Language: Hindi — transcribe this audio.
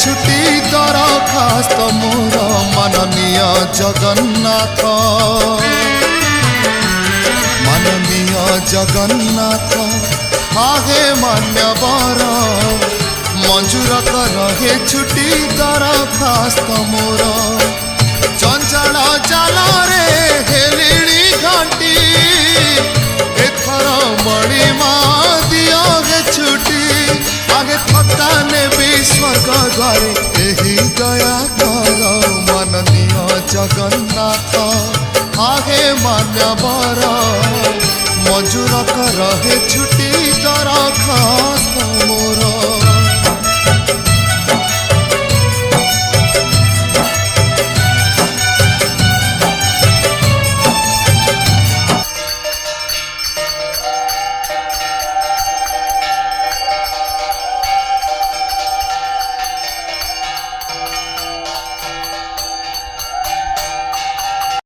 छुट्टी दरखास्त मोर माननीय जगन्नाथ माननीय जगन्नाथ आगे मान्यवर मंजूर कर हे छुट्टी दरखास्त मोर चंचल जाल रे हेलिणी घंटी एथर मणिमा दियो हे छुट्टी आगे थका नेबी स्वर्ग द्वारे एही दया कर माननीय जगन्नाथ आगे मान्यवर मंजूर कर हे छुट्टी